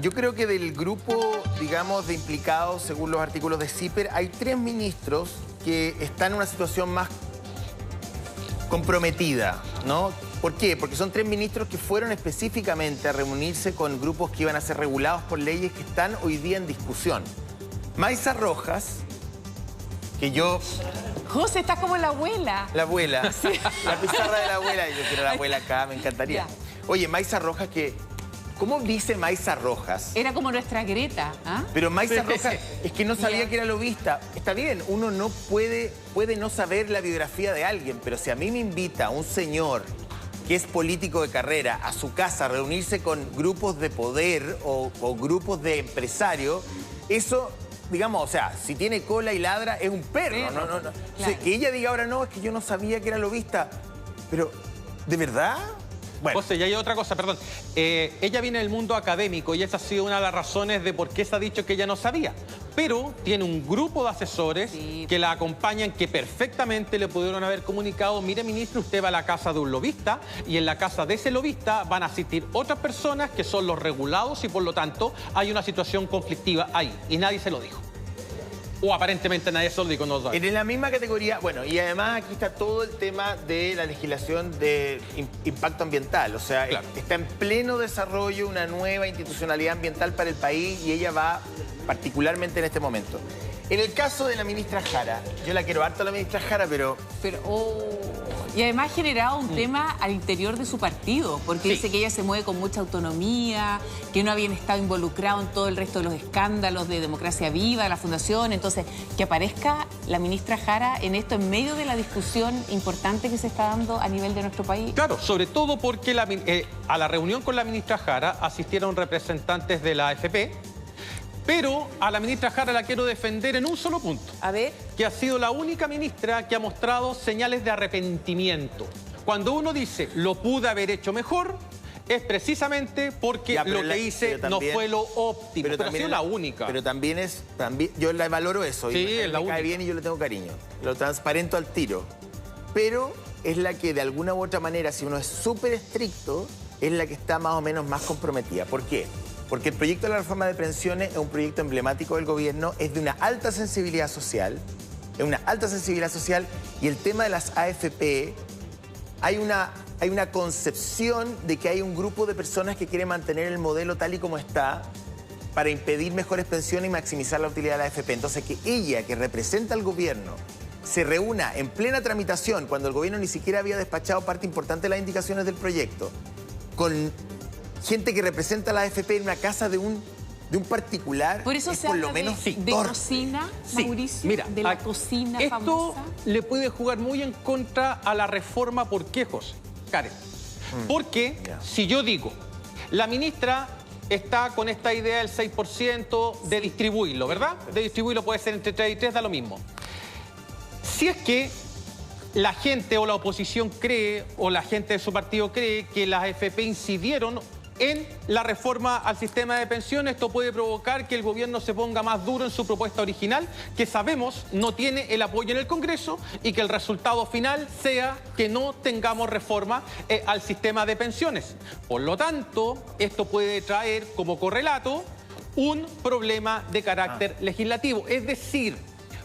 Yo creo que del grupo, digamos, de implicados, según los artículos de CIPER, hay 3 ministros que están en una situación más comprometida, ¿no? ¿Por qué? Porque son 3 ministros que fueron específicamente a reunirse con grupos que iban a ser regulados por leyes que están hoy día en discusión. Maysa Rojas, que yo... José, estás como la abuela. La abuela, sí. La pizarra de la abuela, yo quiero la abuela acá, me encantaría. Ya. Oye, Maysa Rojas que... ¿Cómo dice Maysa Rojas? Era como nuestra Greta, ¿ah? Pero Maysa Rojas es que no sabía que era lobista. Está bien, uno no puede no saber la biografía de alguien, pero si a mí me invita un señor que es político de carrera a su casa a reunirse con grupos de poder o grupos de empresarios, eso, digamos, o sea, si tiene cola y ladra, es un perro. No. Claro. O sea, que ella diga ahora no, es que yo no sabía que era lobista. Pero, ¿de verdad? Bueno. José, y hay otra cosa, perdón. Ella viene del mundo académico y esa ha sido una de las razones de por qué se ha dicho que ella no sabía. Pero tiene un grupo de asesores que la acompañan que perfectamente le pudieron haber comunicado: mire, ministro, usted va a la casa de un lobista y en la casa de ese lobista van a asistir otras personas que son los regulados y por lo tanto hay una situación conflictiva ahí. Y nadie se lo dijo. O aparentemente nadie se lo dijo, no lo sabe. En la misma categoría, bueno, y además aquí está todo el tema de la legislación de impacto ambiental. O sea, claro, está en pleno desarrollo una nueva institucionalidad ambiental para el país y ella va particularmente en este momento. En el caso de la ministra Jara, yo la quiero harto a la ministra Jara, pero... Y además ha generado un tema al interior de su partido, porque dice que ella se mueve con mucha autonomía, que no habían estado involucrados en todo el resto de los escándalos de Democracia Viva, de la Fundación. Entonces, que aparezca la ministra Jara en esto, en medio de la discusión importante que se está dando a nivel de nuestro país. Claro, sobre todo porque a la reunión con la ministra Jara asistieron representantes de la AFP, pero a la ministra Jara la quiero defender en un solo punto. A ver. Que ha sido la única ministra que ha mostrado señales de arrepentimiento. Cuando uno dice, lo pude haber hecho mejor, es precisamente porque lo que hice no fue lo óptimo. Pero ha sido la única. Pero también yo la valoro eso. Sí, y es la única. Me cae bien y yo le tengo cariño. Lo transparento al tiro. Pero es la que de alguna u otra manera, si uno es súper estricto, es la que está más o menos más comprometida. ¿Por qué? Porque el proyecto de la reforma de pensiones es un proyecto emblemático del gobierno, es de una alta sensibilidad social, y el tema de las AFP, hay una concepción de que hay un grupo de personas que quiere mantener el modelo tal y como está para impedir mejores pensiones y maximizar la utilidad de la AFP. Entonces, que ella, que representa al gobierno, se reúna en plena tramitación, cuando el gobierno ni siquiera había despachado parte importante de las indicaciones del proyecto, con gente que representa a la AFP en una casa de un particular. Por eso es se por habla lo menos de cocina, Mauricio, mira, de la cocina esto famosa. Le puede jugar muy en contra a la reforma. ¿Por qué, José? Karen, porque si yo digo, la ministra está con esta idea del 6% de distribuirlo, ¿verdad? De distribuirlo puede ser entre 3 y 3, da lo mismo. Si es que la gente o la oposición cree, o la gente de su partido cree, que las AFP incidieron en la reforma al sistema de pensiones, esto puede provocar que el gobierno se ponga más duro en su propuesta original, que sabemos no tiene el apoyo en el Congreso, y que el resultado final sea que no tengamos reforma al sistema de pensiones. Por lo tanto, esto puede traer como correlato un problema de carácter legislativo. Es decir,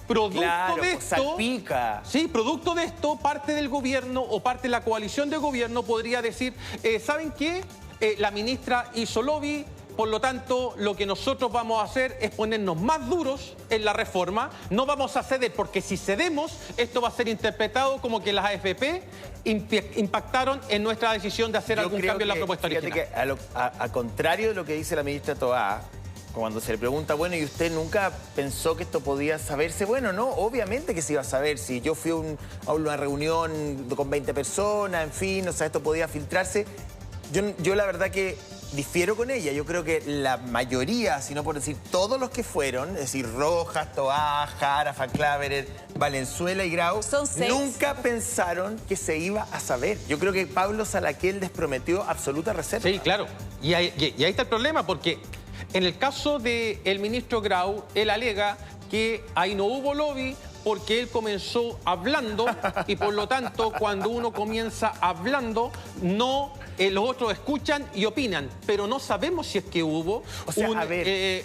producto de esto, salpica. Sí, producto de esto, parte del gobierno o parte de la coalición de gobierno podría decir, ¿saben qué? La ministra hizo lobby, por lo tanto, lo que nosotros vamos a hacer es ponernos más duros en la reforma. No vamos a ceder, porque si cedemos, esto va a ser interpretado como que las AFP impactaron en nuestra decisión de hacer algún cambio en la propuesta original. Que a contrario de lo que dice la ministra Toá, cuando se le pregunta, bueno, ¿y usted nunca pensó que esto podía saberse? Bueno, no, obviamente que se iba a saber. Si yo fui a una reunión con 20 personas, en fin, o sea, esto podía filtrarse. Yo la verdad que difiero con ella. Yo creo que la mayoría, si no por decir todos los que fueron, es decir, Rojas, Toá, Jara, Van Claveren, Valenzuela y Grau, nunca pensaron que se iba a saber. Yo creo que Pablo Salaquel les prometió absoluta reserva. Sí, claro. Y ahí está el problema, porque en el caso del ministro Grau, él alega que ahí no hubo lobby porque él comenzó hablando y por lo tanto cuando uno comienza hablando los otros escuchan y opinan, pero no sabemos si es que hubo Pero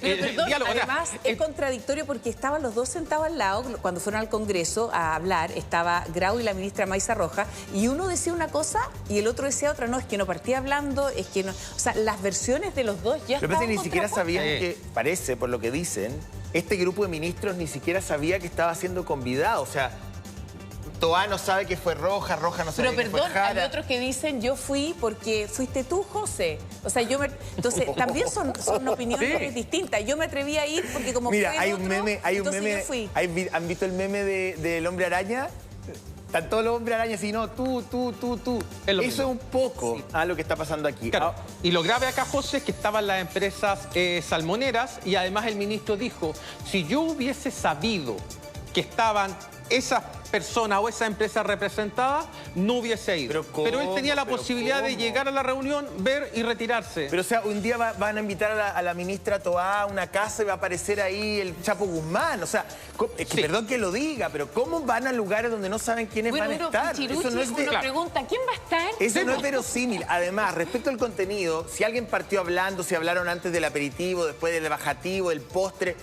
perdón, diálogo. Además, es contradictorio porque estaban los dos sentados al lado cuando fueron al Congreso a hablar. Estaba Grau y la ministra Maysa Roja, y uno decía una cosa y el otro decía otra. No, es que no partía hablando, es que no. O sea, las versiones de los dos ya Lo que pasa es estaban que ni siquiera sabían contrapuestas. que, parece, por lo que dicen, este grupo de ministros ni siquiera sabía que estaba siendo convidado. O sea, Toá no sabe que fue Roja, Roja no sabe Pero que fue perdón, Jara. hay otros que dicen yo fui porque fuiste tú, José. O sea, entonces también son opiniones distintas. Yo me atreví a ir porque como Mira, fue hay el un otro, meme, yo fui. ¿Han visto el meme del hombre araña? Están todos los hombres arañas y no, tú. Es lo Eso mismo. es un poco a lo que está pasando aquí. Claro. Y lo grave acá, José, es que estaban las empresas salmoneras y además el ministro dijo, si yo hubiese sabido que estaban esas personas o esa empresa representada, no hubiese ido. Pero él tenía la posibilidad de llegar a la reunión, ver y retirarse. Pero o sea, un día van a invitar a la ministra Toá a una casa y va a aparecer ahí el Chapo Guzmán. O sea, perdón que lo diga, pero ¿cómo van a lugares donde no saben quiénes van a estar? Eso no es uno pregunta, ¿quién va a estar? Eso no es verosímil. Además, respecto al contenido, si alguien partió hablando, si hablaron antes del aperitivo, después del bajativo, el postre...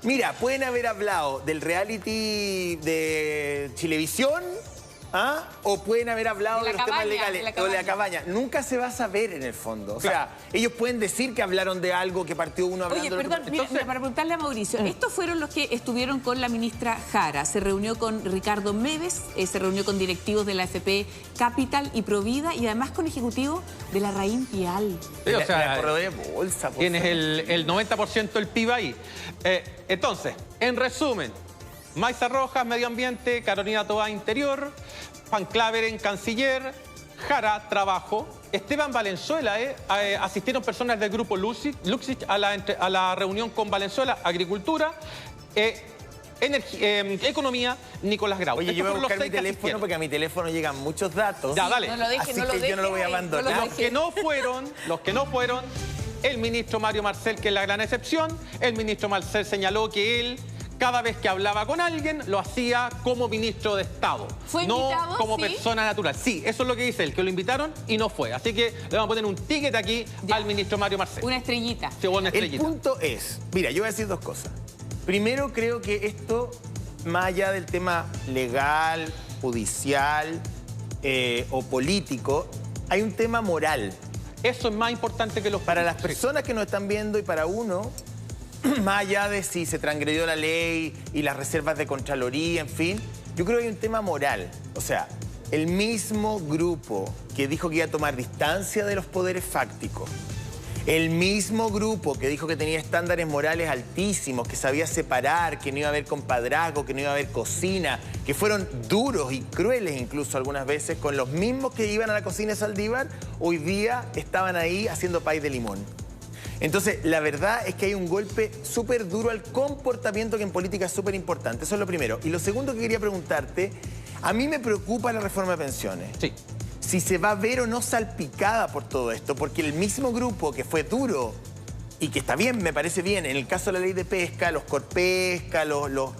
Mira, pueden haber hablado del reality de Chilevisión, o pueden haber hablado de los temas legales, o de la cabaña. Nunca se va a saber en el fondo. O sea, ellos pueden decir que hablaron de algo, que partió uno hablando... Oye, perdón, mira, para preguntarle a Mauricio, estos fueron los que estuvieron con la ministra Jara. Se reunió con Ricardo Mévez, se reunió con directivos de la AFP Capital y Provida y además con ejecutivos de la Raín Vial. Sí, o sea, la corredora de bolsa. Tienes el 90% del PIB ahí. Entonces, en resumen, Maysa Rojas, Medio Ambiente, Carolina Toá, Interior, Juan Claveren, Canciller, Jara, Trabajo, Esteban Valenzuela, asistieron personas del grupo Luxich a la reunión con Valenzuela, Agricultura, Economía, Nicolás Grau. Oye, yo voy a buscar mi teléfono porque a mi teléfono llegan muchos datos. Ya, dale. No lo dejes, Así no lo que yo no lo voy a dejes, abandonar. no lo Los que no fueron, el ministro Mario Marcel, que es la gran excepción. El ministro Marcel señaló que él, cada vez que hablaba con alguien, lo hacía como ministro de Estado. ¿Fue invitado? No como ¿Sí? persona natural. Sí, eso es lo que dice él, que lo invitaron y no fue. Así que le vamos a poner un ticket aquí al ministro Mario Marcel. Una estrellita. Sí, una El estrellita. punto es, mira, yo voy a decir dos cosas. Primero, creo que esto, más allá del tema legal, judicial o político, hay un tema moral. Eso es más importante que los... Para las personas que nos están viendo y para uno, más allá de si se transgredió la ley y las reservas de Contraloría, en fin, yo creo que hay un tema moral. O sea, el mismo grupo que dijo que iba a tomar distancia de los poderes fácticos, el mismo grupo que dijo que tenía estándares morales altísimos, que sabía separar, que no iba a haber compadrazgo, que no iba a haber cocina, que fueron duros y crueles incluso algunas veces con los mismos que iban a la cocina de Saldívar, hoy día estaban ahí haciendo pay de limón. Entonces, la verdad es que hay un golpe súper duro al comportamiento que en política es súper importante. Eso es lo primero. Y lo segundo que quería preguntarte, a mí me preocupa la reforma de pensiones. Sí. Si se va a ver o no salpicada por todo esto, porque el mismo grupo que fue duro y que está bien, me parece bien, en el caso de la ley de pesca, los Corpesca, los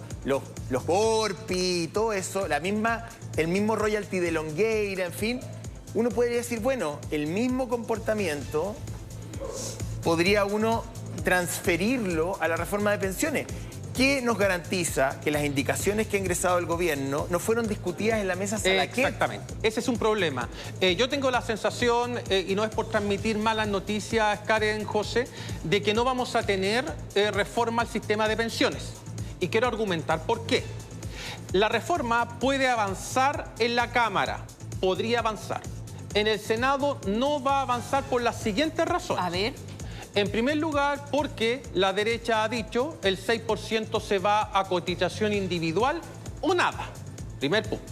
Orpi, todo eso, el mismo royalty de Longueira, en fin, uno podría decir, bueno, el mismo comportamiento podría uno transferirlo a la reforma de pensiones. ¿Qué nos garantiza que las indicaciones que ha ingresado el gobierno no fueron discutidas en la mesa Salaquet? Exactamente, ese es un problema. Yo tengo la sensación, y no es por transmitir malas noticias, Karen, José, de que no vamos a tener reforma al sistema de pensiones. Y quiero argumentar por qué. La reforma puede avanzar en la Cámara, podría avanzar. En el Senado no va a avanzar por las siguientes razones. A ver. En primer lugar, porque la derecha ha dicho el 6% se va a cotización individual o nada. Primer punto.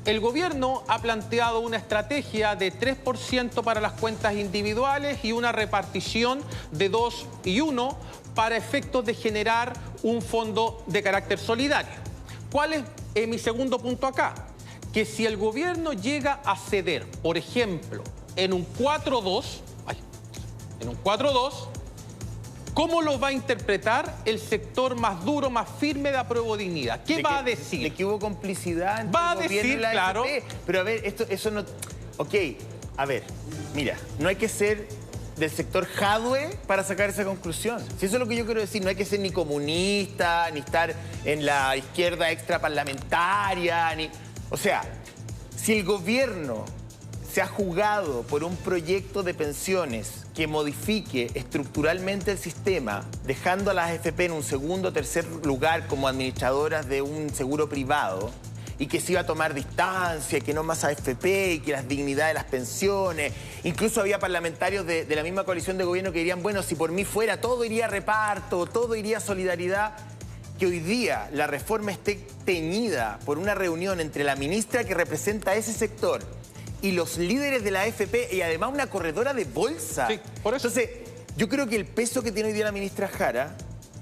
El gobierno ha planteado una estrategia de 3% para las cuentas individuales y una repartición de 2 y 1 para efectos de generar un fondo de carácter solidario. ¿Cuál es mi segundo punto acá? Que si el gobierno llega a ceder, por ejemplo, en un 4-2, ¿Cómo lo va a interpretar el sector más duro, más firme de Aprobodignidad? ¿Qué va a decir? De que hubo complicidad entre Va a el gobierno decir, y la claro. AFP. Pero a ver, eso no... Ok, a ver, mira, no hay que ser del sector Jadwe para sacar esa conclusión. Si eso es lo que yo quiero decir, no hay que ser ni comunista, ni estar en la izquierda extraparlamentaria, ni... O sea, si el gobierno se ha jugado por un proyecto de pensiones que modifique estructuralmente el sistema, dejando a las AFP en un segundo o tercer lugar como administradoras de un seguro privado, y que se iba a tomar distancia, que no más AFP, y que las dignidades de las pensiones. Incluso había parlamentarios de la misma coalición de gobierno que dirían, bueno, si por mí fuera, todo iría a reparto, todo iría a solidaridad. Que hoy día la reforma esté teñida por una reunión entre la ministra que representa a ese sector y los líderes de la AFP, y además una corredora de bolsa. Sí, por eso. Entonces, yo creo que el peso que tiene hoy día la ministra Jara,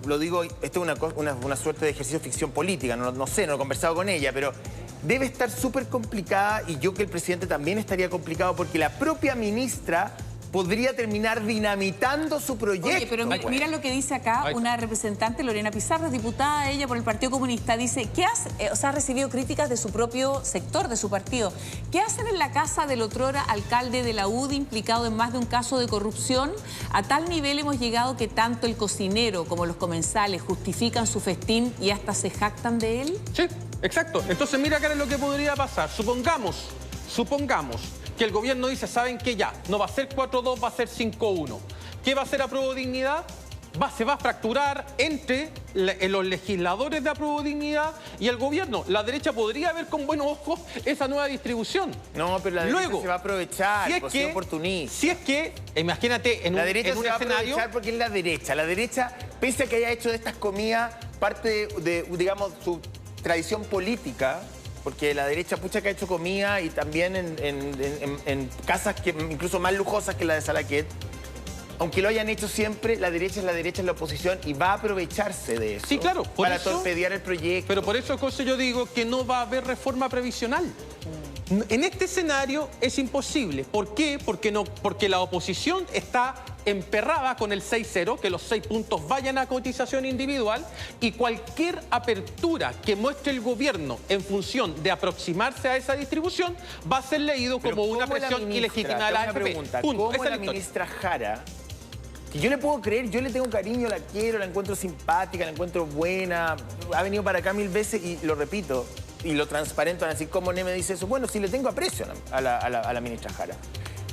lo digo, esto es una suerte de ejercicio de ficción política, no sé, no he conversado con ella, pero debe estar súper complicada, y yo que el presidente también estaría complicado, porque la propia ministra podría terminar dinamitando su proyecto. Oye, pero mira lo que dice acá una representante, Lorena Pizarro, es diputada ella por el Partido Comunista. Dice, ¿qué hace? Ha recibido críticas de su propio sector, de su partido. ¿Qué hacen en la casa del otrora alcalde de la UDI implicado en más de un caso de corrupción? A tal nivel hemos llegado que tanto el cocinero como los comensales justifican su festín y hasta se jactan de él. Sí, exacto. Entonces mira qué es lo que podría pasar. Supongamos que el gobierno dice, ¿saben qué? Ya, no va a ser 4-2, va a ser 5-1. ¿Qué va a hacer Aprobodignidad? Se va a fracturar entre los legisladores de Aprobodignidad y el gobierno. La derecha podría ver con buenos ojos esa nueva distribución. No, pero la derecha se va a aprovechar, si es oportunista. Si es que, imagínate, en un escenario... La derecha se va a aprovechar porque es la derecha. La derecha, pese a que haya hecho de estas comidas parte de digamos, su tradición política, porque la derecha, pucha, que ha hecho comida y también en casas que incluso más lujosas que la de Salaquet. Aunque lo hayan hecho siempre, la derecha es la oposición y va a aprovecharse de eso. Sí, claro. Para torpedear el proyecto. Pero por eso, José, yo digo que no va a haber reforma previsional. En este escenario es imposible. ¿Por qué? Porque la oposición está emperrada con el 6-0, que los 6 puntos vayan a cotización individual, y cualquier apertura que muestre el gobierno en función de aproximarse a esa distribución va a ser leído como una presión ilegítima de la AFP. ¿Cómo la ministra Jara, que yo le puedo creer, yo le tengo cariño, la quiero, la encuentro simpática, la encuentro buena, ha venido para acá 1000 veces y lo repito, y lo transparento, van a decir, ¿cómo Neme dice eso? Bueno, sí le tengo aprecio a la ministra Jara.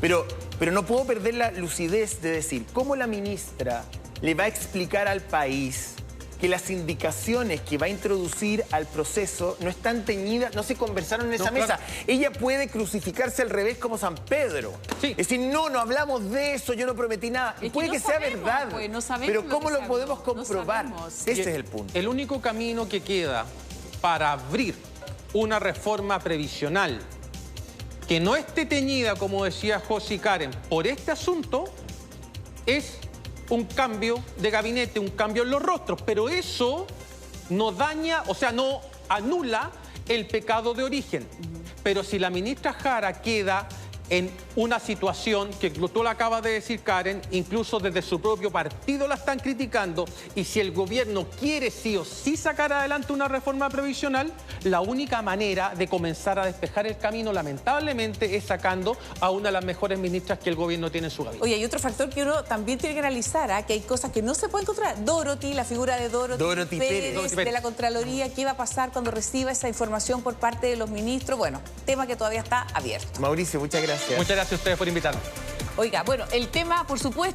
Pero no puedo perder la lucidez de decir, ¿cómo la ministra le va a explicar al país que las indicaciones que va a introducir al proceso no están teñidas, no se conversaron en esa mesa? Ella puede crucificarse al revés como San Pedro. Sí. Es decir, no hablamos de eso, yo no prometí nada. Y puede que sea verdad, pues, no sabemos, pero ¿cómo lo podemos comprobar? No Ese es el punto. El único camino que queda para abrir una reforma previsional que no esté teñida, como decía José y Karen, por este asunto, es un cambio de gabinete, un cambio en los rostros. Pero eso no daña, o sea, no anula el pecado de origen. Pero si la ministra Jara queda en una situación que tú lo acabas de decir, Karen, incluso desde su propio partido la están criticando, y si el gobierno quiere sí o sí sacar adelante una reforma previsional, la única manera de comenzar a despejar el camino, lamentablemente, es sacando a una de las mejores ministras que el gobierno tiene en su gabinete. Oye, hay otro factor que uno también tiene que analizar, que hay cosas que no se pueden controlar. Dorothy, la figura de Dorothy Pérez de la Contraloría, ¿qué va a pasar cuando reciba esa información por parte de los ministros? Bueno, tema que todavía está abierto. Mauricio, muchas gracias. Muchas gracias a ustedes por invitarme. Oiga, bueno, el tema, por supuesto,